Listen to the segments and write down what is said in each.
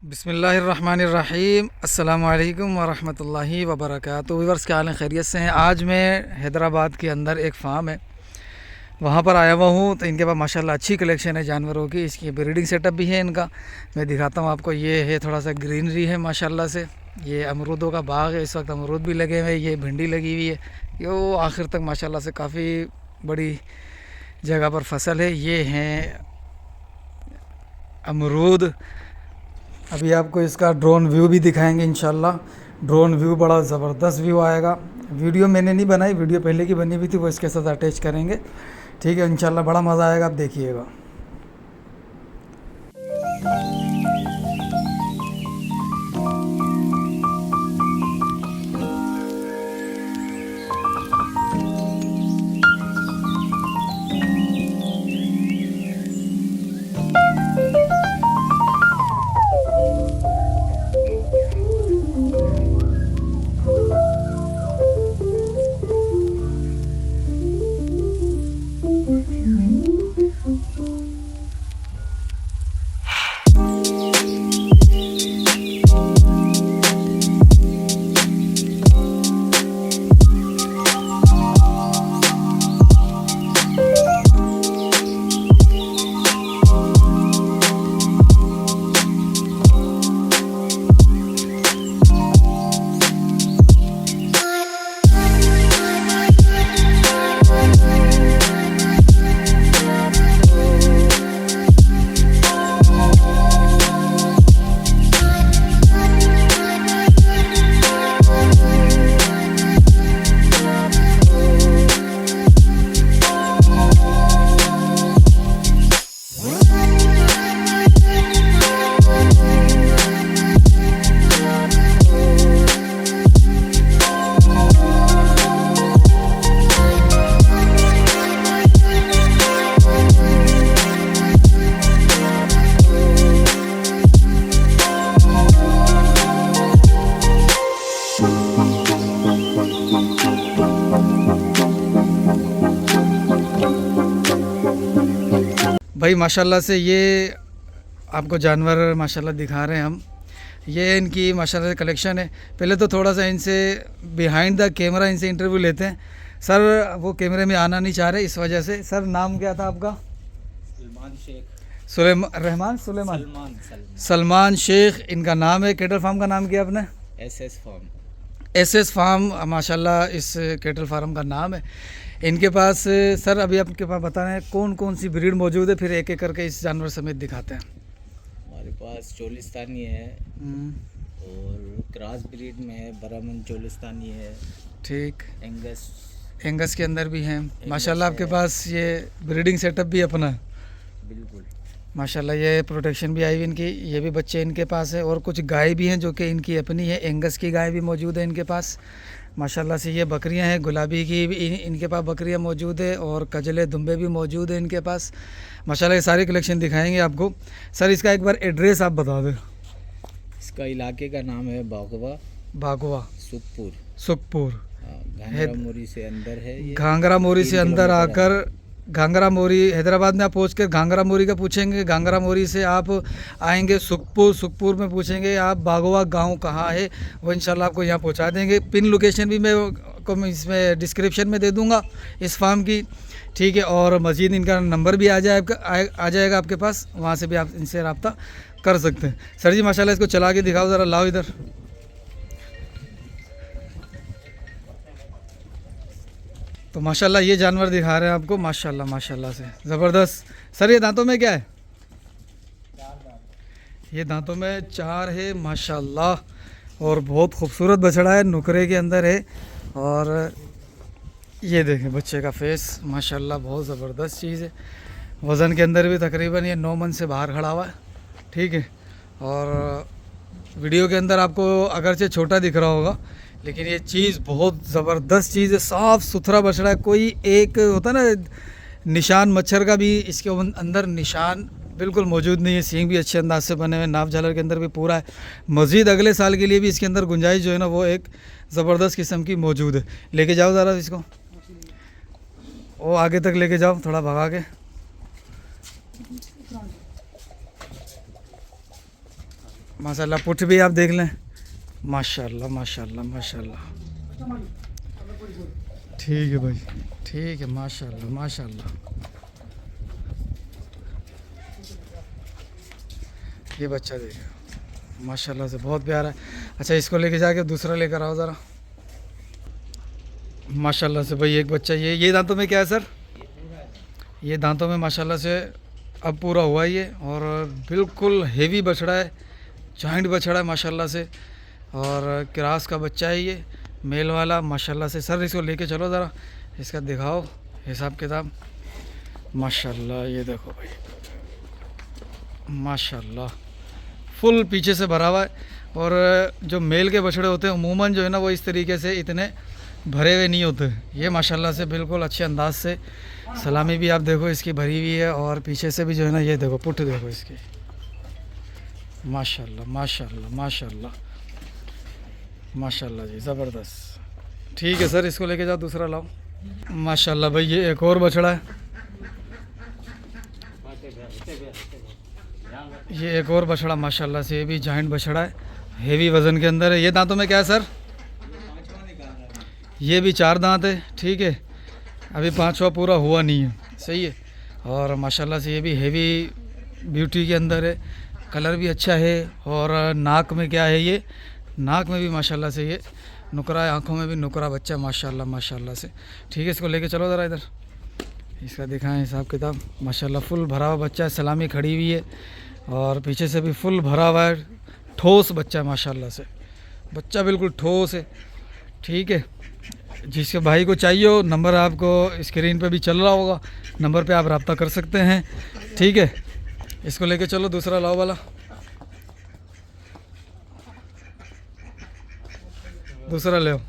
बिस्मिल्लाहिर्रहमानिर्रहीम अस्सलामुअलैकुम वरहमतुल्लाहि वबरकातुहू। व्यूअर्स क्या हाल है, खैरियत से हैं। आज मैं हैदराबाद के अंदर एक फ़ार्म है वहाँ पर आया हुआ हूँ। तो इनके पास माशाल्लाह अच्छी कलेक्शन है जानवरों की। इसकी ब्रीडिंग सेटअप भी है इनका, मैं दिखाता हूँ आपको। ये है थोड़ा सा ग्रीनरी है माशाल्लाह से। ये अमरूदों का बाग है, इस वक्त अमरूद भी लगे हुए हैं। ये भिंडी लगी हुई है, ये वो आखिर तक माशाल्लाह से काफ़ी बड़ी जगह पर फसल है। ये हैं अमरूद। अभी आपको इसका ड्रोन व्यू भी दिखाएंगे इंशाल्लाह। ड्रोन व्यू बड़ा ज़बरदस्त व्यू आएगा। वीडियो मैंने नहीं बनाई, वीडियो पहले की बनी हुई थी, वो इसके साथ अटैच करेंगे। ठीक है, इंशाल्लाह बड़ा मज़ा आएगा, आप देखिएगा। भाई माशाल्लाह से ये आपको जानवर माशाल्लाह दिखा रहे हैं हम। ये इनकी माशाल्लाह से कलेक्शन है। पहले तो थोड़ा सा इनसे बिहाइंड द कैमरा इनसे इंटरव्यू लेते हैं। सर वो कैमरे में आना नहीं चाह रहे, इस वजह से। सर नाम क्या था आपका? सलमान शेख इनका नाम है। कैटल फार्म का नाम क्या आपने? एसएस फार्म माशाल्लाह इस कैटल फार्म का नाम है इनके पास। सर अभी आपके पास बता रहे हैं कौन कौन सी ब्रीड मौजूद है, फिर एक एक करके इस जानवर समेत दिखाते हैं। हमारे पास चोलिस्तानी है और क्रॉस ब्रीड में है, बरामन चोलिस्तानी है। ठीक। एंगस के अंदर भी हैं माशाल्लाह आपके पास। ये ब्रीडिंग सेटअप भी अपना है बिल्कुल माशाल्लाह। ये प्रोटेक्शन भी आई हुई इनकी। ये भी बच्चे इनके पास है। और कुछ गाय भी हैं जो कि इनकी अपनी है। एंगस की गाय भी मौजूद है इनके पास माशाल्लाह से। ये बकरियां हैं, गुलाबी की भी इनके पास बकरियां मौजूद है, और कजले दुम्बे भी मौजूद है इनके पास माशाल्लाह। ये सारी कलेक्शन दिखाएंगे आपको। सर इसका एक बार एड्रेस आप बता दें। इसका इलाके का नाम है बागवा सुखपुर। घांगरा मोरी से अंदर है। घांगरा मोरी से अंदर आकर घांगरा मोरी हैदराबाद में आप पहुँच कर घांगरा मोरी का पूछेंगे। घांगरा मोरी से आप आएंगे सुखपुर में पूछेंगे आप बागवा गांव कहाँ है, वो इंशाल्लाह आपको यहाँ पहुँचा देंगे। पिन लोकेशन भी मैं इसमें डिस्क्रिप्शन में दे दूँगा इस फार्म की। ठीक है, और मज़ीद इनका नंबर भी आ जाएगा आपके पास, वहाँ से भी आप इनसे रब्ता कर सकते हैं। सर जी माशाल्लाह इसको चला के दिखाओ ज़रा, लाओ इधर। तो माशाल्लाह ये जानवर दिखा रहे हैं आपको माशाल्लाह से ज़बरदस्त। सर ये दांतों में क्या है? ये दांतों में 4 है माशाल्लाह, और बहुत खूबसूरत बछड़ा है, नुकरे के अंदर है। और ये देखें बच्चे का फेस माशाल्लाह बहुत ज़बरदस्त चीज़ है। वज़न के अंदर भी तकरीबन ये 9 मन से बाहर खड़ा हुआ है। ठीक है, और वीडियो के अंदर आपको अगरचे छोटा दिख रहा होगा, लेकिन ये चीज़ बहुत ज़बरदस्त चीज़ है। साफ़ सुथरा बछड़ा है, कोई एक होता ना निशान मच्छर का भी इसके अंदर निशान बिल्कुल मौजूद नहीं है। सींग भी अच्छे अंदाज से बने हुए, नाप झालर के अंदर भी पूरा है। मज़ीद अगले साल के लिए भी इसके अंदर गुंजाइश जो है ना वो एक ज़बरदस्त किस्म की मौजूद है। लेके जाओ ज़रा इसको, वो आगे तक लेके जाओ थोड़ा भगा के। माशाल्लाह पुठ भी आप देख लें, माशाल्लाह माशाल्लाह माशाल्लाह। ठीक है भाई, ठीक है, माशाल्लाह माशाल्लाह। ये बच्चा देखो माशाल्लाह से बहुत प्यारा है। अच्छा इसको लेके जाके दूसरा लेकर आओ ज़रा। माशाल्लाह से भाई एक बच्चा ये दांतों में क्या है सर? ये दांतों में माशाल्लाह से अब पूरा हुआ ये, और बिल्कुल हेवी बछड़ा है, जॉइंट बछड़ा है माशाल्लाह से, और क्रास का बच्चा है ये, मेल वाला माशाल्लाह से। सर इसको लेके चलो ज़रा, इसका दिखाओ हिसाब किताब। माशाल्लाह ये देखो भाई, माशाल्लाह फुल पीछे से भरा हुआ है। और जो मेल के बछड़े होते हैं उमूमन जो है ना वो इस तरीके से इतने भरे हुए नहीं होते। ये माशाल्लाह से बिल्कुल अच्छे अंदाज से, सलामी भी आप देखो इसकी भरी हुई है, और पीछे से भी जो है ना ये देखो पुठ देखो इसकी, माशाल्लाह माशाल्लाह माशाल्लाह माशाल्लाह जी, ज़बरदस्त। ठीक है सर इसको लेके जाओ, दूसरा लाओ। माशाल्लाह भाई ये एक और बछड़ा है, ये एक और बछड़ा माशाल्लाह से, ये भी जॉइंट बछड़ा है, हेवी वज़न के अंदर है। ये दांतों में क्या है सर? ये भी 4 दांत है, ठीक है, अभी 5वां पूरा हुआ नहीं है, सही है। और माशाल्लाह से ये भी हेवी ब्यूटी के अंदर है, कलर भी अच्छा है। और नाक में क्या है, ये नाक में भी माशाल्लाह से ये नुकरा है, आँखों में भी नुकरा बच्चा है माशाल्लाह माशाल्लाह से। ठीक है इसको लेके चलो ज़रा इधर, इसका दिखाएं हिसाब किताब। माशाल्लाह फुल भरा हुआ बच्चा है, सलामी खड़ी हुई है, और पीछे से भी फुल भरा हुआ है, ठोस बच्चा है माशाल्लाह से, बच्चा बिल्कुल ठोस है। ठीक है, जिसके भाई को चाहिए हो, नंबर आपको स्क्रीन पे भी चल रहा होगा, नंबर पे आप रब्ता कर सकते हैं। ठीक है इसको लेके चलो, दूसरा लाओ वाला, दूसरा ले आओ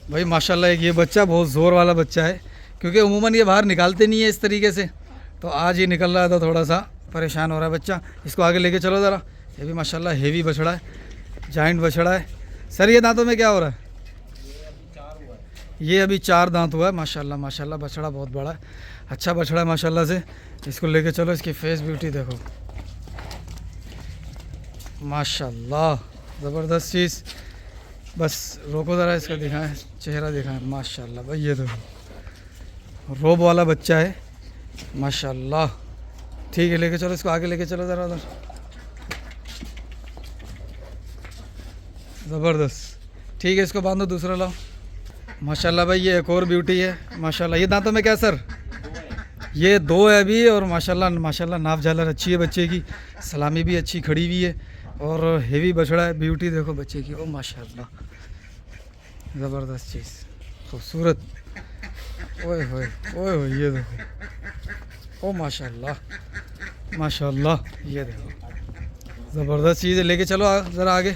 भाई। माशाल्लाह एक ये बच्चा बहुत ज़ोर वाला बच्चा है, क्योंकि उमूमन ये बाहर निकालते नहीं है इस तरीके से, तो आज ये निकल रहा है तो थोड़ा सा परेशान हो रहा है बच्चा। इसको आगे लेके चलो ज़रा। ये भी माशाल्लाह हेवी बछड़ा है, जॉइंट बछड़ा है। सर ये दांतों में क्या हो रहा है? ये अभी 4 दांत हुआ है माशाल्लाह माशाल्लाह, बछड़ा बहुत बड़ा है, अच्छा बछड़ा है माशाल्लाह से। इसको लेके चलो, इसकी फेस ब्यूटी देखो माशाल्लाह, ज़बरदस्त चीज़। बस रोको ज़रा, इसका दिखाएं, चेहरा दिखाएं माशाल्लाह भाई। ये देखो रोब वाला बच्चा है माशाल्लाह। ठीक है लेके चलो, इसको आगे लेके चलो ज़रा उधर, ज़बरदस्त। ठीक है इसको बांधो, दूसरा लाओ। माशाल्लाह भाई ये एक और ब्यूटी है माशाल्लाह। ये दांतों में क्या सर? ये 2 है अभी, और माशाल्लाह माशाल्लाह नाप झालर अच्छी है बच्चे की, सलामी भी अच्छी खड़ी हुई है, और हेवी बछड़ा है। ब्यूटी देखो बच्चे की, ओ माशाल्लाह ज़बरदस्त चीज़, खूबसूरत। ओए होए ओए होए, ये देखो ओ माशाल्लाह माशाल्लाह, ये देखो ज़बरदस्त चीज़ है। लेके चलो ज़रा आगे,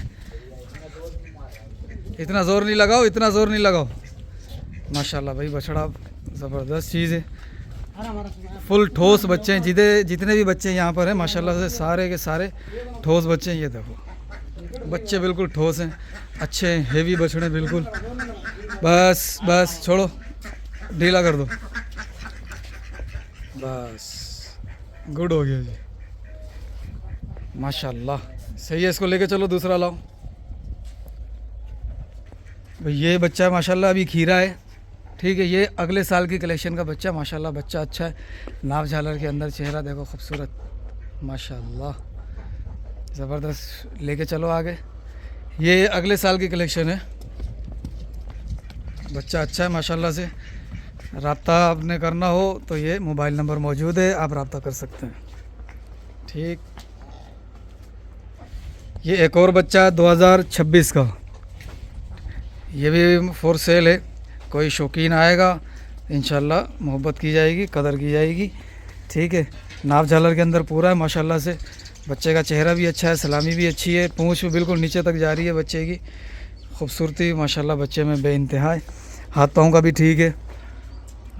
इतना ज़ोर नहीं लगाओ, इतना ज़ोर नहीं लगाओ। माशाल्लाह भाई बछड़ा ज़बरदस्त चीज़ है, फुल ठोस बच्चे हैं। जितने भी बच्चे यहाँ पर हैं माशाल्लाह से सारे के सारे ठोस बच्चे हैं। ये देखो बच्चे बिल्कुल ठोस हैं, अच्छे हैं, हेवी बछड़े बिल्कुल। बस बस छोड़ो, ढीला कर दो, बस गुड हो गया जी माशाल्लाह, सही है। इसको लेके चलो, दूसरा लाओ भाई। ये बच्चा माशाल्लाह अभी खीरा है, ठीक है, ये अगले साल की कलेक्शन का बच्चा माशाल्लाह, बच्चा अच्छा है, नाव झालर के अंदर, चेहरा देखो खूबसूरत माशाल्लाह, ज़बरदस्त। लेके चलो आगे, ये अगले साल की कलेक्शन है, बच्चा अच्छा है माशाल्लाह से। रब्ता आपने करना हो तो ये मोबाइल नंबर मौजूद है, आप रब्ता कर सकते हैं। ठीक, ये एक और बच्चा 2026 का, ये भी फॉर सेल है, कोई शौकीन आएगा इंशाल्लाह मोहब्बत की जाएगी, कदर की जाएगी। ठीक है, नाप झालर के अंदर पूरा है माशाल्लाह से, बच्चे का चेहरा भी अच्छा है, सलामी भी अच्छी है, पूंछ भी बिल्कुल नीचे तक जा रही है बच्चे की, खूबसूरती माशाल्लाह बच्चे में बेइंतहा है, हाथ पाँव का भी ठीक है,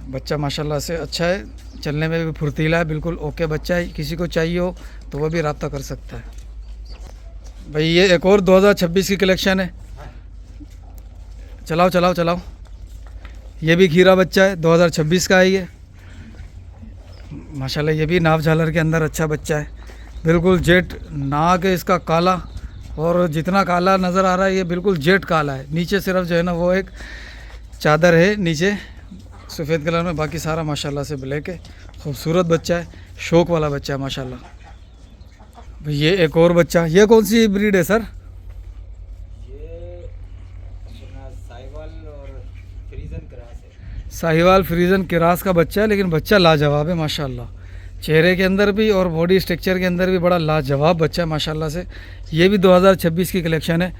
बच्चा माशाल्लाह से अच्छा है, चलने में भी फुर्तीला है, बिल्कुल ओके बच्चा है। किसी को चाहिए हो तो वह भी रब्ता कर सकता है भाई। ये एक और 2026 की कलेक्शन है, चलाओ चलाओ चलाओ। ये भी खीरा बच्चा है, 2026 का है ये माशाल्लाह ये भी नाव झालर के अंदर अच्छा बच्चा है, बिल्कुल जेट नाक है इसका काला, और जितना काला नज़र आ रहा है ये बिल्कुल जेट काला है। नीचे सिर्फ जो है ना वो एक चादर है नीचे सफ़ेद कलर में, बाकी सारा माशाल्लाह से ब्लैक है। खूबसूरत बच्चा है, शौक वाला बच्चा है माशाल्लाह। ये एक और बच्चा, ये कौन सी ब्रीड है सर? ये अपना साहिवाल और फ्रीजन क्रास है। साहिवाल फ्रीजन क्रास का बच्चा है, लेकिन बच्चा लाजवाब है माशाल्लाह। चेहरे के अंदर भी और बॉडी स्ट्रक्चर के अंदर भी बड़ा लाजवाब बच्चा है माशाल्लाह से। ये भी 2026 की कलेक्शन है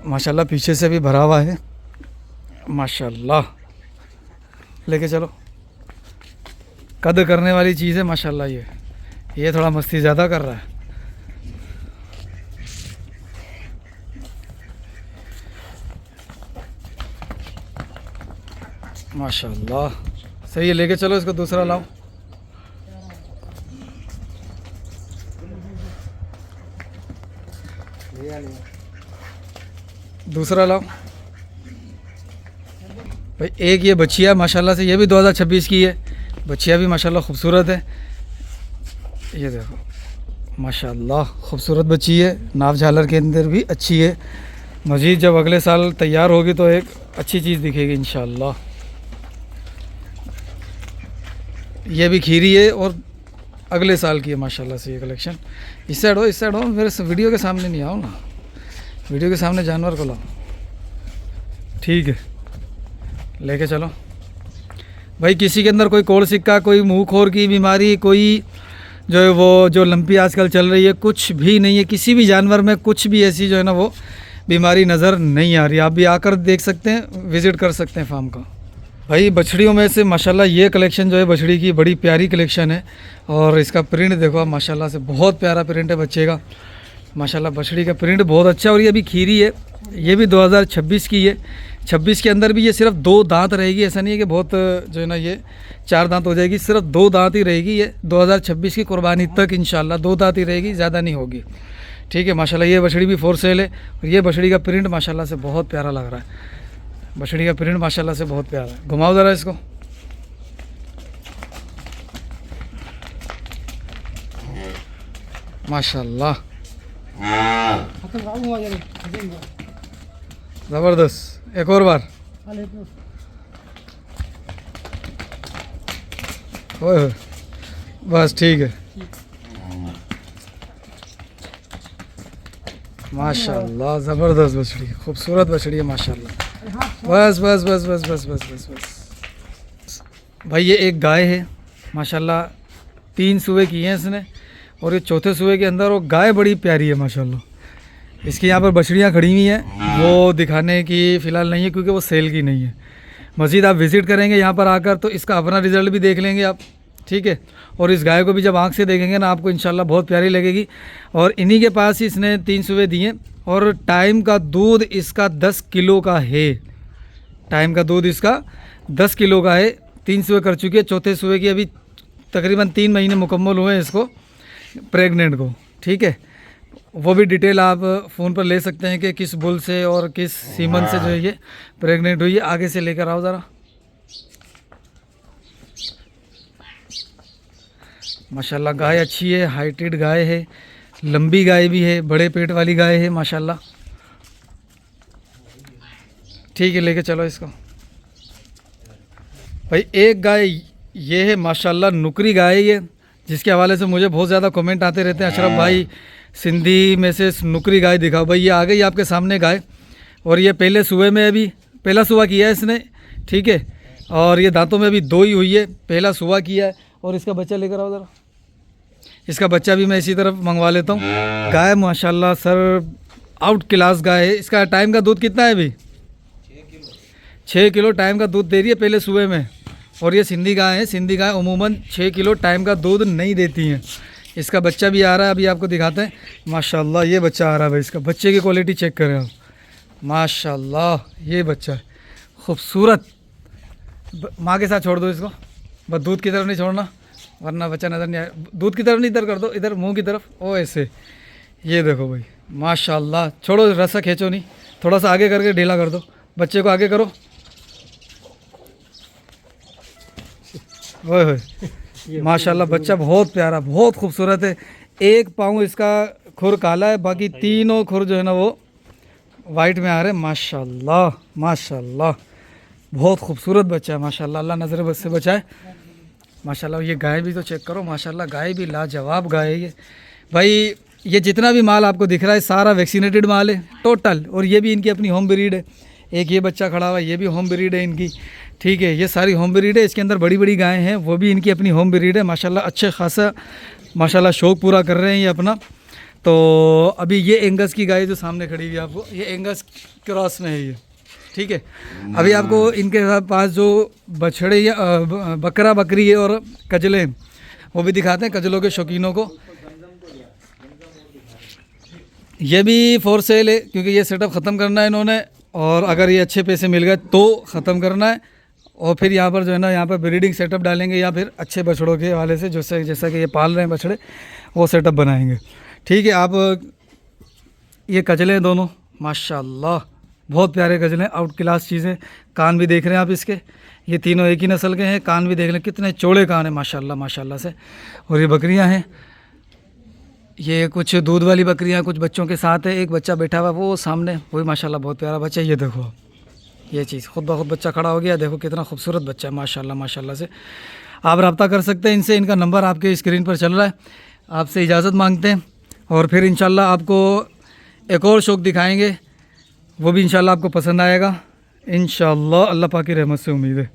माशाल्लाह, पीछे से भी भरा हुआ है माशाल्लाह। लेके चलो, कद करने वाली चीज़ है माशाल्लाह। ये थोड़ा मस्ती ज़्यादा कर रहा है। माशाल्लाह सही है, लेके चलो इसको। दूसरा लाओ, दूसरा लाओ भाई। एक ये बच्चिया माशाल्लाह से, ये भी 2026 की है। बच्चिया भी माशाल्लाह खूबसूरत है। ये देखो माशाल्लाह खूबसूरत बच्ची है, नाव झालर के अंदर भी अच्छी है। मज़ीद जब अगले साल तैयार होगी तो एक अच्छी चीज़ दिखेगी इंशाल्लाह। ये भी खीरी है और अगले साल की है माशाल्लाह से ये कलेक्शन। इस साइड हो, इस साइड हो, फिर वीडियो के सामने नहीं आओ ना, वीडियो के सामने जानवर को लाओ। ठीक है, लेके चलो भाई। किसी के अंदर कोई कोड़ सिक्का, कोई मुंह खोर की बीमारी, कोई जो है वो जो लंपी आजकल चल रही है, कुछ भी नहीं है। किसी भी जानवर में कुछ भी ऐसी जो है ना वो बीमारी नज़र नहीं आ रही। आप भी आकर देख सकते हैं, विज़िट कर सकते हैं फार्म का। भाई बछड़ियों में से माशाल्लाह ये कलेक्शन जो है बछड़ी की बड़ी प्यारी कलेक्शन है, और इसका प्रिंट देखो आप माशाल्लाह से, बहुत प्यारा प्रिंट है बच्चे का माशाल्लाह। बछड़ी का प्रिंट बहुत अच्छा है, और ये भी खीरी है। ये भी 2026 की है। 26 के अंदर भी ये सिर्फ 2 दांत रहेगी, ऐसा नहीं है कि बहुत जो है ना ये 4 दांत हो जाएगी, सिर्फ 2 दांत ही रहेगी। ये 2026 की कुर्बानी तक इंशाल्लाह 2 दांत ही रहेगी, ज़्यादा नहीं होगी। ठीक है माशाल्लाह। ये बछड़ी भी फॉर सेल है, और ये बछड़ी का प्रिंट माशाल्लाह से बहुत प्यारा लग रहा है। बछड़ी का प्रिंट माशाल्लाह से बहुत प्यारा है। घुमाओ ज़रा इसको। माशाल्लाह ज़बरदस्त। एक और बार। ओए बस ठीक है माशाल्लाह। ज़बरदस्त बछड़ी, खूबसूरत बछड़ी है माशाल्लाह। बस बस बस बस बस बस बस बस भाई। ये एक गाय है माशाल्लाह, 3 सूबे किए हैं इसने, और ये चौथे सूबे के अंदर वो गाय बड़ी प्यारी है माशाल्लाह। इसकी यहाँ पर बछड़ियाँ खड़ी हुई हैं, वो दिखाने की फ़िलहाल नहीं है क्योंकि वो सेल की नहीं है। मज़ीद आप विज़िट करेंगे यहाँ पर आकर तो इसका अपना रिज़ल्ट भी देख लेंगे आप। ठीक है, और इस गाय को भी जब आँख से देखेंगे ना आपको इंशाल्लाह बहुत प्यारी लगेगी। और इन्हीं के पास ही इसने 3 सूबे दिए, और टाइम का दूध इसका 10 किलो का है। टाइम का दूध इसका 10 किलो का है। 3 सूबे कर चुकी है, चौथे सूबे की अभी तकरीबन 3 महीने मुकम्मल हुए हैं इसको, प्रेग्नेंट को। ठीक है, वो भी डिटेल आप फ़ोन पर ले सकते हैं कि किस बुल से और किस सीमन से जो है ये प्रेग्नेंट हुई है। आगे से लेकर आओ ज़रा। माशाल्लाह गाय अच्छी है, हाइटेड गाय है, लंबी गाय भी है, बड़े पेट वाली गाय है माशाल्लाह। ठीक है, लेके चलो इसको भाई। एक गाय ये है माशाल्लाह, नुकरी गाय है ये, जिसके हवाले से मुझे बहुत ज़्यादा कमेंट आते रहते हैं, अशरफ भाई सिंधी में से नुकरी गाय दिखाओ। भाई ये आ गई आपके सामने गाय, और ये पहले सूबे में अभी पहला सूबा किया है इसने। ठीक है, और ये दांतों में अभी 2 ही हुई है, पहला सूबा किया है। और इसका बच्चा लेकर आओ ज़रा, इसका बच्चा भी मैं इसी तरफ मंगवा लेता हूँ। गाय माशाल्लाह सर आउट क्लास गाय है। इसका टाइम का दूध कितना है अभी? 6 किलो टाइम का दूध दे रही है पहले सूबे में। और ये सिंधी गाय है, सिंधी गाय उमूमन 6 किलो टाइम का दूध नहीं देती हैं। इसका बच्चा भी आ रहा है, अभी आपको दिखाते हैं। माशाल्लाह ये बच्चा आ रहा है भाई, इसका बच्चे की क्वालिटी चेक करें आप। माशाल्लाह ये बच्चा है खूबसूरत। माँ के साथ छोड़ दो इसको, बस दूध की तरफ नहीं छोड़ना वरना बच्चा नज़र नहीं आए। दूध की तरफ नहीं, इधर कर दो, इधर मुंह की तरफ, ओ ऐसे। ये देखो भाई माशाल्लाह। छोड़ो रस्सा खींचो नहीं, थोड़ा सा आगे करके ढीला कर दो, बच्चे को आगे करो। ओए होए माशाल्लाह बच्चा बहुत प्यारा, बहुत खूबसूरत है। एक पाँव इसका खुर काला है, बाकी तीनों खुर जो है ना वो वाइट में आ रहे हैं। माशाल्लाह माशाल्लाह बहुत खूबसूरत बच्चा है माशाल्लाह, अल्लाह नज़र बद से बचाए माशाल्लाह। ये गाय भी तो चेक करो माशाल्लाह, गाय भी लाजवाब गाय है ये भाई। ये जितना भी माल आपको दिख रहा है सारा वैक्सीनेटेड माल है टोटल, और ये भी इनकी अपनी होम ब्रीड है। एक ये बच्चा खड़ा हुआ है, ये भी होम ब्रीड है इनकी, ठीक है। ये सारी होम ब्रीड है, इसके अंदर बड़ी बड़ी गायें हैं, वो भी इनकी अपनी होम ब्रीड है माशाल्लाह। अच्छे खासा माशाल्लाह शौक़ पूरा कर रहे हैं ये अपना। तो अभी ये एंगस की गाय जो सामने खड़ी हुई है आपको, ये एंगस क्रॉस में है ये, ठीक है। अभी आपको इनके पास जो बछड़े या बकरा बकरी है और कजले हैं वो भी दिखाते हैं कजलों के शौकीनों को। ये भी फॉर सेल है क्योंकि ये सेटअप ख़त्म करना है इन्होंने, और अगर ये अच्छे पैसे मिल गए तो ख़त्म करना है, और फिर यहाँ पर जो है ना यहाँ पर ब्रीडिंग सेटअप डालेंगे या फिर अच्छे बछड़ों के वाले से जैसा कि ये पाल रहे हैं बछड़े, वो सेटअप बनाएंगे, ठीक है। आप ये कजले हैं दोनों माशाल्लाह, बहुत प्यारे गजल हैं, आउट क्लास चीज़ें। कान भी देख रहे हैं आप इसके, ये तीनों एक ही नस्ल के हैं। कान भी देख लें कितने चौड़े कान हैं माशाल्लाह माशाल्लाह से। और ये बकरियां हैं, ये कुछ दूध वाली बकरियां कुछ बच्चों के साथ है। एक बच्चा बैठा हुआ वो सामने, वही माशाल्लाह बहुत प्यारा बच्चा है। ये देखो ये चीज़ खुद ब खुद बच्चा खड़ा हो गया, देखो कितना खूबसूरत बच्चा है माशाल्लाह माशाल्लाह से। आप रब्ता कर सकते हैं इनसे, इनका नंबर आपके स्क्रीन पर चल रहा है। आपसे इजाज़त मांगते हैं और फिर इंशाल्लाह आपको एक और शौक़ दिखाएँगे, वो भी इंशाल्लाह आपको पसंद आएगा इंशाल्लाह, अल्लाह पाक की रहमत से उम्मीद है।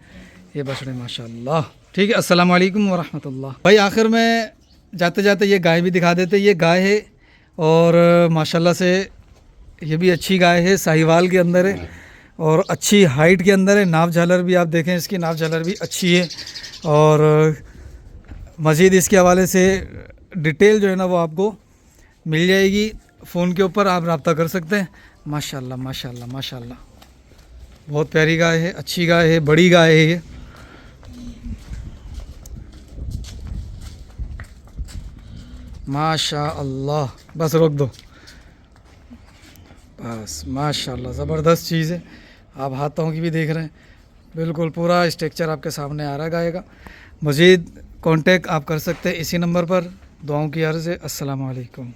ये बछड़े माशाल्लाह, ठीक है। अस्सलाम वालेकुम व रहमतुल्लाह। भाई आखिर में जाते जाते ये गाय भी दिखा देते। ये गाय है और माशाल्लाह से ये भी अच्छी गाय है, साहिवाल के अंदर है और अच्छी हाइट के अंदर है। नाव झालर भी आप देखें, इसकी नाव झालर भी अच्छी है। और मज़ीद इसके हवाले से डिटेल जो है ना वो आपको मिल जाएगी फ़ोन के ऊपर, आप रब्ता कर सकते हैं। माशाल्लाह माशाल्लाह माशाल्लाह बहुत प्यारी गाय है, अच्छी गाय है, बड़ी गाय है ये। माशाल्लाह, बस रोक दो बस। माशाल्लाह ज़बरदस्त चीज़ है। आप हाथों की भी देख रहे हैं, बिल्कुल पूरा स्ट्रक्चर आपके सामने आ रहा है गाय का। मज़ीद कांटेक्ट आप कर सकते हैं इसी नंबर पर। दुआओं की अर्ज़ है। अस्सलाम वालेकुम।